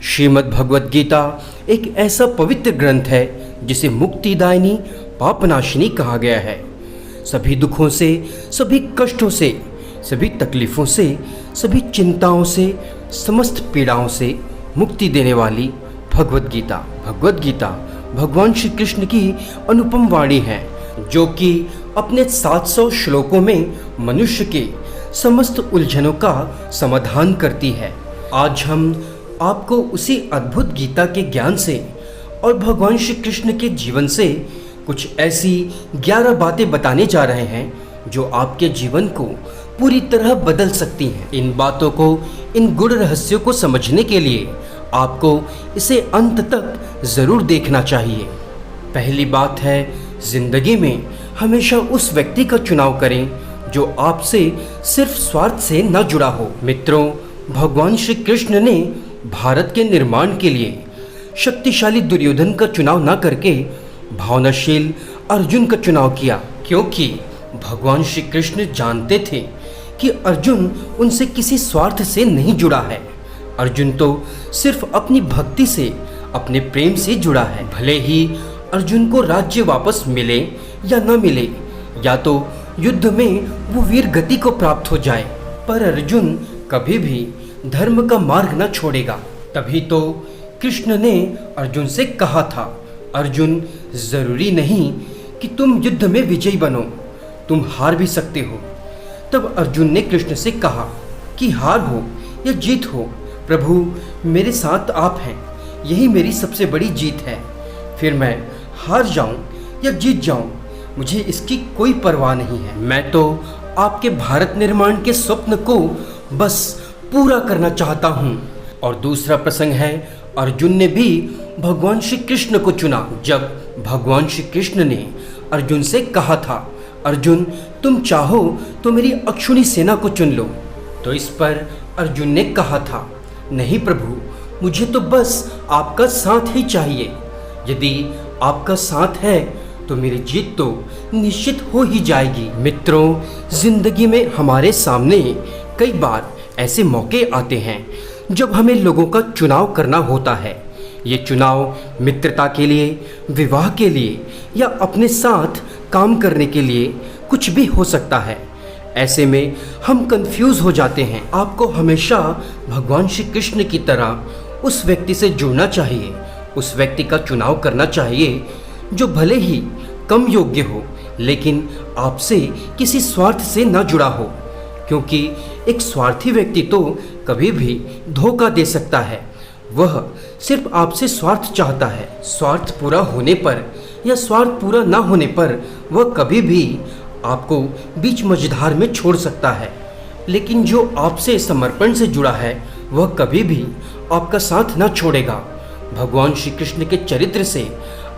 श्रीमद् भगवद गीता एक ऐसा पवित्र ग्रंथ है जिसे मुक्तिदायिनी पापनाशिनी कहा गया है। सभी दुखों से, सभी कष्टों से, सभी तकलीफ़ों से, सभी चिंताओं से, समस्त पीड़ाओं से मुक्ति देने वाली भगवद गीता भगवान श्री कृष्ण की अनुपम वाणी है, जो कि अपने 700 श्लोकों में मनुष्य के समस्त उलझनों का समाधान करती है। आज हम आपको उसी अद्भुत गीता के ज्ञान से और भगवान श्री कृष्ण के जीवन से कुछ ऐसी 11 बातें बताने जा रहे हैं जो आपके जीवन को पूरी तरह बदल सकती हैं। इन बातों को, इन गुड़ रहस्यों को समझने के लिए आपको इसे अंत तक ज़रूर देखना चाहिए। पहली बात है, जिंदगी में हमेशा उस व्यक्ति का चुनाव करें जो आपसे सिर्फ स्वार्थ से न जुड़ा हो। मित्रों, भगवान श्री कृष्ण ने भारत के निर्माण के लिए शक्तिशाली दुर्योधन का चुनाव न करके भावनाशील अर्जुन का चुनाव किया, क्योंकि भगवान श्री कृष्ण जानते थे कि अर्जुन उनसे किसी स्वार्थ से नहीं जुड़ा है। अर्जुन तो सिर्फ अपनी भक्ति से, अपने प्रेम से जुड़ा है। भले ही अर्जुन को राज्य वापस मिले या न मिले, या तो युद्ध में वो वीर गति को प्राप्त हो जाए, पर अर्जुन कभी भी धर्म का मार्ग न छोड़ेगा। तभी तो कृष्ण ने अर्जुन से कहा था, अर्जुन, जरूरी नहीं कि तुम युद्ध में विजयी बनो, तुम हार भी सकते हो। तब अर्जुन ने कृष्ण से कहा कि हार हो या जीत हो, प्रभु मेरे साथ आप हैं, यही मेरी सबसे बड़ी जीत है। फिर मैं हार जाऊं या जीत जाऊं, मुझे इसकी कोई परवाह नहीं है। मैं तो आपके भारत निर्माण के स्वप्न को बस पूरा करना चाहता हूं। और दूसरा प्रसंग है, अर्जुन ने भी भगवान श्री कृष्ण को चुना। जब भगवान श्री कृष्ण ने अर्जुन से कहा था, अर्जुन तुम चाहो तो मेरी अक्षुणी सेना को चुन लो, तो इस पर अर्जुन ने कहा था, नहीं प्रभु, मुझे तो बस आपका साथ ही चाहिए। यदि आपका साथ है तो मेरी जीत तो निश्चित हो ही जाएगी। मित्रों, जिंदगी में हमारे सामने कई बार ऐसे मौके आते हैं जब हमें लोगों का चुनाव करना होता है। ये चुनाव मित्रता के लिए, विवाह के लिए या अपने साथ काम करने के लिए कुछ भी हो सकता है। ऐसे में हम कंफ्यूज हो जाते हैं। आपको हमेशा भगवान श्री कृष्ण की तरह उस व्यक्ति से जुड़ना चाहिए, उस व्यक्ति का चुनाव करना चाहिए जो भले ही कम योग्य हो, लेकिन आपसे किसी स्वार्थ से न जुड़ा हो, क्योंकि एक स्वार्थी व्यक्ति तो कभी भी धोखा दे सकता है। वह सिर्फ आपसे स्वार्थ चाहता है। स्वार्थ पूरा होने पर या स्वार्थ पूरा ना होने पर वह कभी भी आपको बीच मझधार में छोड़ सकता है। लेकिन जो आपसे समर्पण से जुड़ा है वह कभी भी आपका साथ ना छोड़ेगा। भगवान श्री कृष्ण के चरित्र से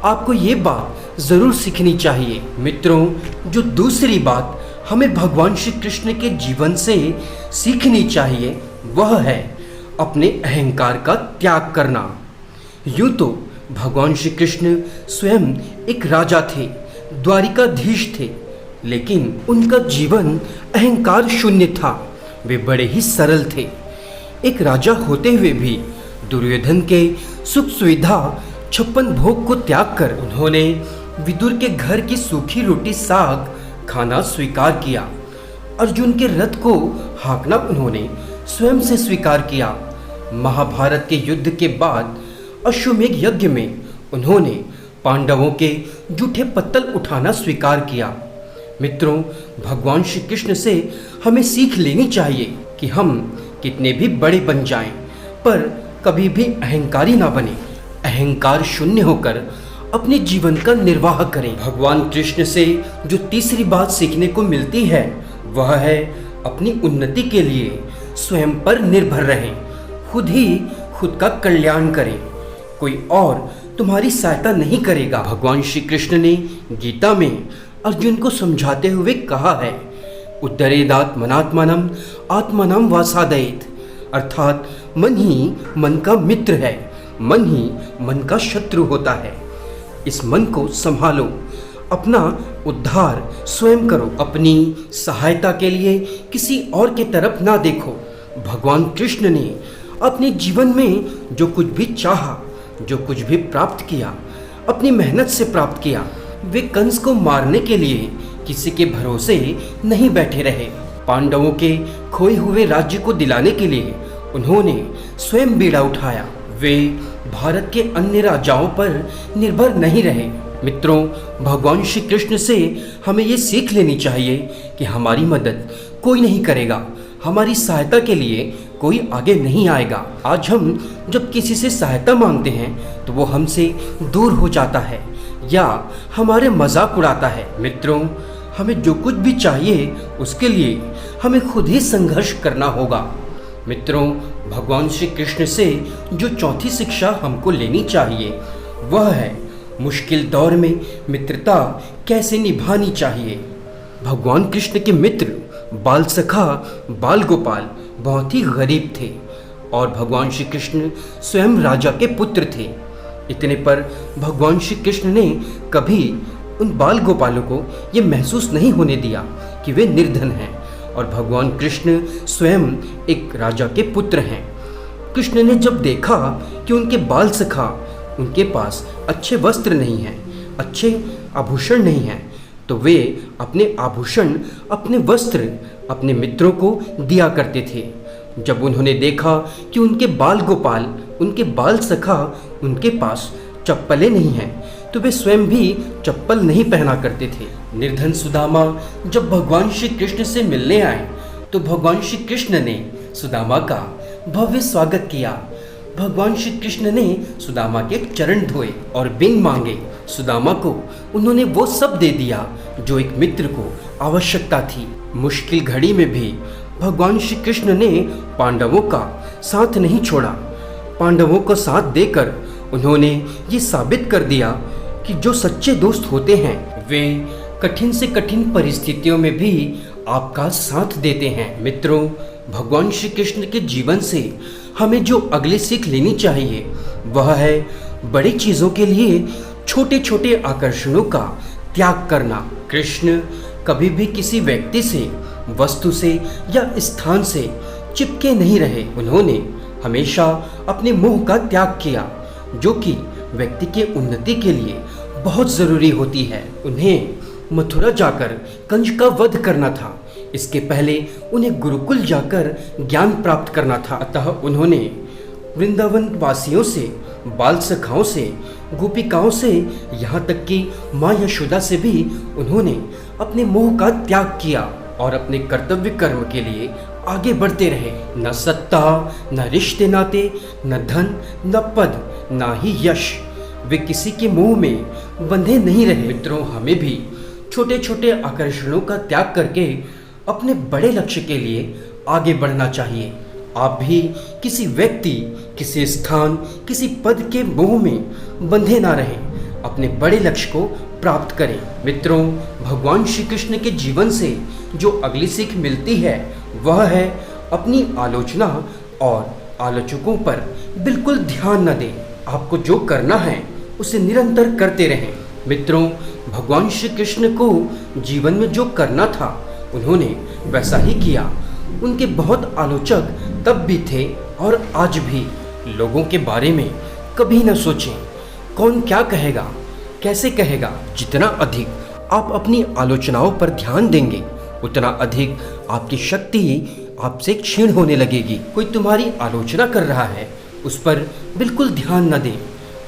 आपको ये बात ज़रूर सीखनी चाहिए। मित्रों, जो दूसरी बात हमें भगवान श्री कृष्ण के जीवन से सीखनी चाहिए वह है अपने अहंकार का त्याग करना। यूँ तो भगवान श्री कृष्ण स्वयं एक राजा थे, द्वारिकाधीश थे, लेकिन उनका जीवन अहंकार शून्य था। वे बड़े ही सरल थे। एक राजा होते हुए भी दुर्योधन के सुख सुविधा 56 भोग को त्याग कर उन्होंने विदुर के घर की सूखी रोटी साग खाना स्वीकार किया। अर्जुन के रथ को हाँकना उन्होंने स्वयं से स्वीकार किया। महाभारत के युद्ध के बाद अश्वमेध यज्ञ में उन्होंने पांडवों के जूठे पत्तल उठाना स्वीकार किया। मित्रों, भगवान श्री कृष्ण से हमें सीख लेनी चाहिए कि हम कितने भी बड़े बन जाएं, पर कभी भी अहंकारी ना बने। अहंकार शून्य होकर अपने जीवन का निर्वाह करें। भगवान कृष्ण से जो तीसरी बात सीखने को मिलती है वह है अपनी उन्नति के लिए स्वयं पर निर्भर रहें, खुद ही खुद का कल्याण करें, कोई और तुम्हारी सहायता नहीं करेगा। भगवान श्री कृष्ण ने गीता में अर्जुन को समझाते हुए कहा है, उत्तरेदात्मनात्मानम आत्मानम वासादयेत, अर्थात मन ही मन का मित्र है, मन ही मन का शत्रु होता है। इस मन को संभालो, अपना उद्धार स्वयं करो, अपनी सहायता के लिए किसी और की तरफ ना देखो। भगवान कृष्ण ने अपने जीवन में जो कुछ भी चाहा, जो कुछ भी प्राप्त किया, अपनी मेहनत से प्राप्त किया, वे कंस को मारने के लिए किसी के भरोसे नहीं बैठे रहे। पांडवों के खोए हुए राज्य को दिलाने के लिए उन्होंने स्वयं बीड़ा उठाया। वे भारत के अन्य राजाओं पर निर्भर नहीं रहे। मित्रों, भगवान श्री कृष्ण से हमें ये सीख लेनी चाहिए कि हमारी मदद कोई नहीं करेगा, हमारी सहायता के लिए कोई आगे नहीं आएगा। आज हम जब किसी से सहायता मांगते हैं तो वो हमसे दूर हो जाता है या हमारे मजाक उड़ाता है। मित्रों, हमें जो कुछ भी चाहिए उसके लिए हमें खुद ही संघर्ष करना होगा। मित्रों, भगवान श्री कृष्ण से जो चौथी शिक्षा हमको लेनी चाहिए वह है मुश्किल दौर में मित्रता कैसे निभानी चाहिए। भगवान कृष्ण के मित्र बाल सखा बाल गोपाल बहुत ही गरीब थे और भगवान श्री कृष्ण स्वयं राजा के पुत्र थे। इतने पर भगवान श्री कृष्ण ने कभी उन बाल गोपालों को ये महसूस नहीं होने दिया कि वे निर्धन हैं और भगवान कृष्ण स्वयं एक राजा के पुत्र हैं। कृष्ण ने जब देखा कि उनके बाल सखा उनके पास अच्छे वस्त्र नहीं हैं, अच्छे आभूषण नहीं हैं, तो वे अपने आभूषण, अपने वस्त्र अपने मित्रों को दिया करते थे। जब उन्होंने देखा कि उनके बाल गोपाल, उनके बाल सखा, उनके पास चप्पलें नहीं हैं, तो वे स्वयं भी चप्पल नहीं पहना करते थे। निर्धन सुदामा जब भगवान श्री कृष्ण से मिलने आए तो भगवान श्री कृष्ण ने सुदामा का भव्य स्वागत किया। भगवान श्री कृष्ण ने सुदामा के चरण धोए और बिन मांगे सुदामा को उन्होंने वो सब दे दिया जो एक मित्र को आवश्यकता थी। मुश्किल घड़ी में भी भगवान श्री कृष्ण ने पांडवों का साथ नहीं छोड़ा। पांडवों का साथ देकर उन्होंने ये साबित कर दिया कि जो सच्चे दोस्त होते हैं वे कठिन से कठिन परिस्थितियों में भी आपका साथ देते हैं। मित्रों, भगवान श्री कृष्ण के जीवन से हमें जो अगली सीख लेनी चाहिए वह है बड़ी चीज़ों के लिए छोटे छोटे आकर्षणों का त्याग करना। कृष्ण कभी भी किसी व्यक्ति से, वस्तु से या स्थान से चिपके नहीं रहे। उन्होंने हमेशा अपने मोह का त्याग किया जो कि व्यक्ति के उन्नति के लिए बहुत ज़रूरी होती है। उन्हें मथुरा जाकर कंस का वध करना था, इसके पहले उन्हें गुरुकुल जाकर ज्ञान प्राप्त करना था। अतः उन्होंने वृंदावन वासियों से, बाल सखाओं से, गोपिकाओं से, यहाँ तक कि माँ यशोदा से भी उन्होंने अपने मोह का त्याग किया और अपने कर्तव्य कर्म के लिए आगे बढ़ते रहे। न सत्ता, न रिश्ते नाते, न धन, न पद, न ही यश, वे किसी के मोह में बंधे नहीं रहे। मित्रों, हमें भी छोटे छोटे आकर्षणों का त्याग करके अपने बड़े लक्ष्य के लिए आगे बढ़ना चाहिए। आप भी किसी व्यक्ति, किसी स्थान, किसी पद के मोह में बंधे ना रहें, अपने बड़े लक्ष्य को प्राप्त करें। मित्रों, भगवान श्री कृष्ण के जीवन से जो अगली सीख मिलती है वह है अपनी आलोचना और आलोचकों पर बिल्कुल ध्यान न दें। आपको जो करना है उसे निरंतर करते रहें। मित्रों, भगवान श्री कृष्ण को जीवन में जो करना था उन्होंने वैसा ही किया। उनके बहुत आलोचक तब भी थे और आज भी। लोगों के बारे में कभी न सोचें कौन क्या कहेगा, कैसे कहेगा। जितना अधिक आप अपनी आलोचनाओं पर ध्यान देंगे उतना अधिक आपकी शक्ति आपसे क्षीण होने लगेगी। कोई तुम्हारी आलोचना कर रहा है उस पर बिल्कुल ध्यान न दें।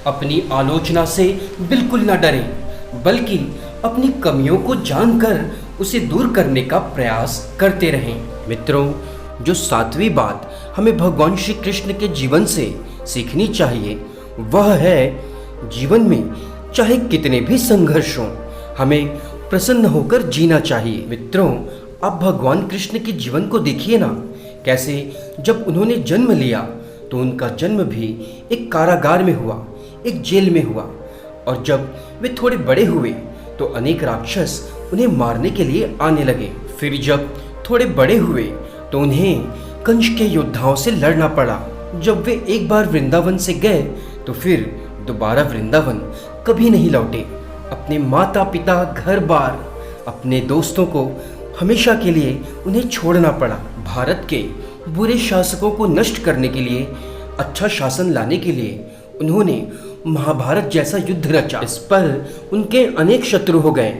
अपनी आलोचना से बिल्कुल न डरें, बल्कि अपनी कमियों को जानकर उसे दूर करने का प्रयास करते रहें। मित्रों, जो सातवीं बात हमें भगवान श्री कृष्ण के जीवन से सीखनी चाहिए वह है जीवन में चाहे कितने भी संघर्ष हों हमें प्रसन्न होकर जीना चाहिए। मित्रों, आप भगवान कृष्ण के जीवन को देखिए ना, कैसे जब उन्होंने जन्म लिया तो उनका जन्म भी एक कारागार में हुआ, एक जेल में हुआ, और जब वे थोड़े बड़े हुए तो अनेक राक्षस उन्हें मारने के लिए आने लगे। फिर जब थोड़े बड़े हुए तो उन्हें कंस के योद्धाओं से लड़ना पड़ा। जब वे एक बार वृंदावन से गए तो फिर दोबारा वृंदावन कभी नहीं लौटे। अपने माता पिता, घर बार, अपने दोस्तों को हमेशा के लिए उन्हें छोड़ना पड़ा। भारत के बुरे शासकों को नष्ट करने के लिए, अच्छा शासन लाने के लिए उन्होंने महाभारत जैसा युद्ध रचा। इस पर उनके अनेक शत्रु हो गए।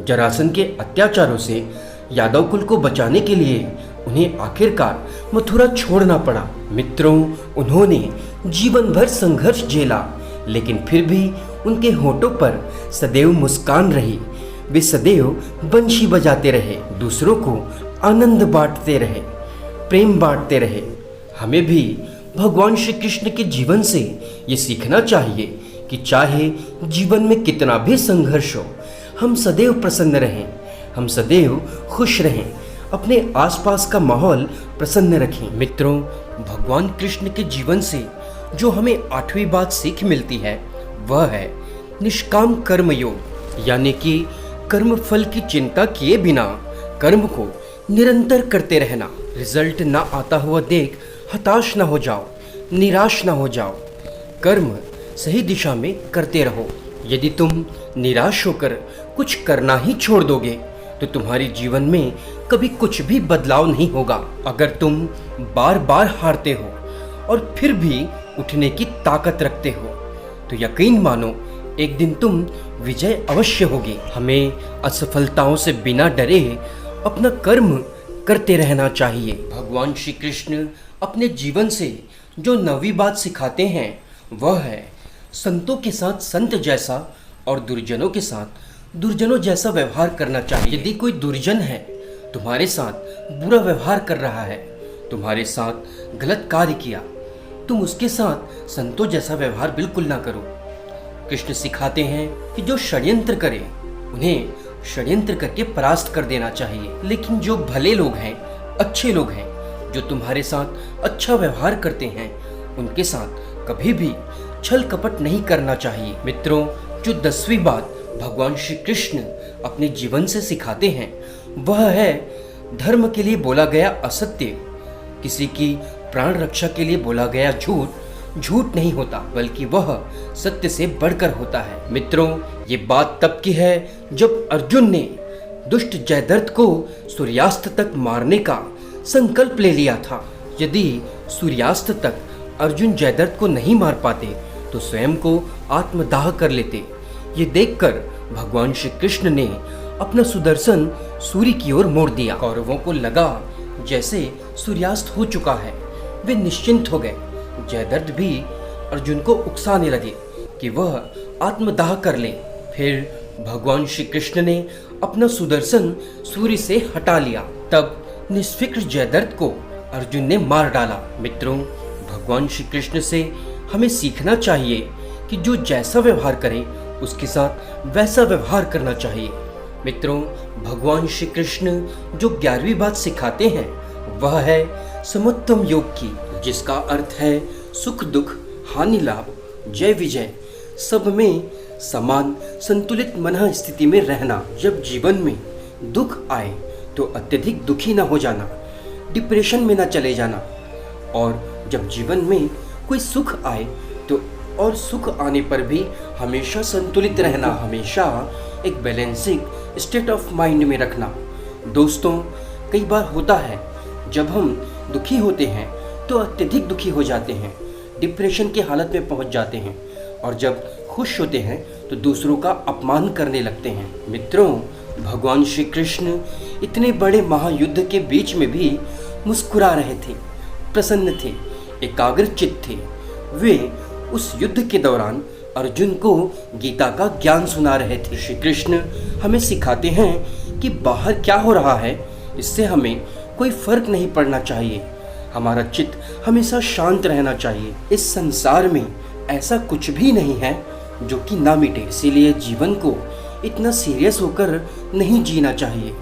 जरासंध के अत्याचारों से यादव कुल को बचाने के लिए उन्हें आखिरकार मथुरा छोड़ना पड़ा। मित्रों, उन्होंने जीवन भर संघर्ष झेला, लेकिन फिर भी उनके होठों पर सदैव मुस्कान रही। वे सदैव बंशी बजाते रहे, दूसरों को आनंद बांटते रहे, प्रेम बांटते रहे। हमें भी भगवान श्री कृष्ण के जीवन से ये सीखना चाहिए कि चाहे जीवन में कितना भी संघर्ष हो, हम सदैव प्रसन्न रहें, हम सदैव खुश रहें, अपने आसपास का माहौल प्रसन्न रखें। मित्रों, भगवान कृष्ण के जीवन से जो हमें 8वीं बात सीख मिलती है वह है निष्काम कर्म योग, यानी कि कर्म फल की चिंता किए बिना कर्म को निरंतर करते रहना। रिजल्ट ना आता हुआ देख हताश ना हो जाओ, निराश ना हो जाओ, कर्म सही दिशा में करते रहो। यदि तुम निराश होकर कुछ करना ही छोड़ दोगे तो तुम्हारे जीवन में कभी कुछ भी बदलाव नहीं होगा। अगर तुम बार बार हारते हो और फिर भी उठने की ताकत रखते हो तो यकीन मानो एक दिन तुम विजय अवश्य होगी। हमें असफलताओं से बिना डरे अपना कर्म करते रहना चाहिए। भगवान श्री कृष्ण अपने जीवन से जो 9वीं बात सिखाते हैं वह है संतों के साथ संत जैसा और दुर्जनों के साथ दुर्जनों जैसा व्यवहार करना चाहिए। यदि कोई दुर्जन है, तुम्हारे साथ बुरा व्यवहार कर रहा है, तुम्हारे साथ गलत कार्य किया, तुम उसके साथ संतों जैसा व्यवहार बिल्कुल ना करो। कृष्ण सिखाते हैं कि जो षड्यंत्र करे उन्हें षड्यंत्र करके परास्त कर देना चाहिए। लेकिन जो भले लोग हैं, अच्छे लोग हैं, जो तुम्हारे साथ अच्छा व्यवहार करते हैं, उनके साथ कभी भी छल कपट नहीं करना चाहिए। मित्रों, जो 10वीं बात भगवान श्री कृष्ण अपने जीवन से सिखाते हैं वह है धर्म के लिए बोला गया असत्य, किसी की प्राण रक्षा के लिए बोला गया झूठ झूठ नहीं होता, बल्कि वह सत्य से बढ़कर होता है। मित्रों, ये बात तब की है जब अर्जुन ने दुष्ट जयद्रथ को सूर्यास्त तक मारने का संकल्प ले लिया था। यदि सूर्यास्त तक अर्जुन जयद्रथ को नहीं मार पाते तो स्वयं को आत्मदाह कर लेते। ये देखकर भगवान श्री कृष्ण ने अपना सुदर्शन सूर्य की ओर मोड़ दिया। कौरवों को लगा जैसे सूर्यास्त हो चुका है, वे निश्चिंत हो गए। जयद्रथ भी अर्जुन को उकसाने लगे कि वह आत्मदाह कर ले। फिर भगवान श्री कृष्ण ने अपना सुदर्शन सूर्य से हटा लिया। तब निष्फिक्र जयद्रथ को अर्जुन ने मार डाला। मित्रों, भगवान श्री कृष्ण से हमें सीखना चाहिए कि जो जैसा व्यवहार करे उसके साथ वैसा व्यवहार करना चाहिए। मित्रों, भगवान श्री कृष्ण जो 11वीं बात सिखाते हैं वह है समत्वम योग की, जिसका अर्थ है सुख दुख, हानि लाभ, जय विजय, सब में समान संतुलित मन स्थिति में रहना। जब जीवन में दुख आए तो अत्यधिक दुखी न हो जाना, डिप्रेशन में न चले जाना, और जब जीवन में कोई सुख आए तो और सुख आने पर भी हमेशा संतुलित रहना, हमेशा एक बैलेंसिंग स्टेट ऑफ माइंड में रखना। दोस्तों, कई बार होता है जब हम दुखी होते हैं तो अत्यधिक दुखी हो जाते हैं, डिप्रेशन की हालत में पहुंच जाते हैं, और जब खुश होते हैं तो दूसरों का अपमान करने लगते हैं। मित्रों, भगवान श्री कृष्ण इतने बड़े महायुद्ध के बीच में भी मुस्कुरा रहे थे, प्रसन्न थे, एकाग्रचित्त थे। वे उस युद्ध के दौरान अर्जुन को गीता का ज्ञान सुना रहे थे। श्री कृष्ण हमें सिखाते हैं कि बाहर क्या हो रहा है इससे हमें कोई फर्क नहीं पड़ना चाहिए, हमारा चित्त हमेशा शांत रहना चाहिए। इस संसार में ऐसा कुछ भी नहीं है जो कि ना मिटे, इसीलिए जीवन को इतना सीरियस होकर नहीं जीना चाहिए।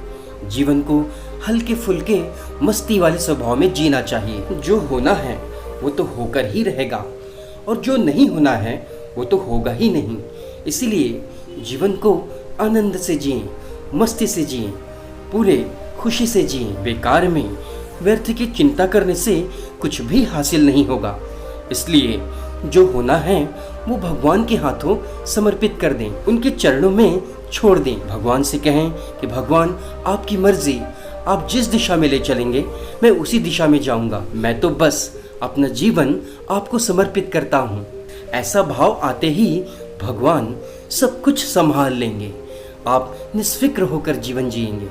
जीवन को हल्के फुल्के मस्ती वाले स्वभाव में जीना चाहिए। जो होना है वो तो होकर ही रहेगा, और जो नहीं होना है वो तो होगा ही नहीं। इसीलिए जीवन को आनंद से जिएं, मस्ती से जिएं, पूरे खुशी से जिएं। बेकार में व्यर्थ की चिंता करने से कुछ भी हासिल नहीं होगा। इसलिए जो होना है वो भगवान के हाथों समर्पित कर दें, उनके चरणों में छोड़ दें। भगवान से कहें कि भगवान आपकी मर्जी, आप जिस दिशा में ले चलेंगे मैं उसी दिशा में जाऊंगा। मैं तो बस अपना जीवन आपको समर्पित करता हूँ। ऐसा भाव आते ही भगवान सब कुछ संभाल लेंगे। आप निस्फिक्र होकर जीवन जिएंगे।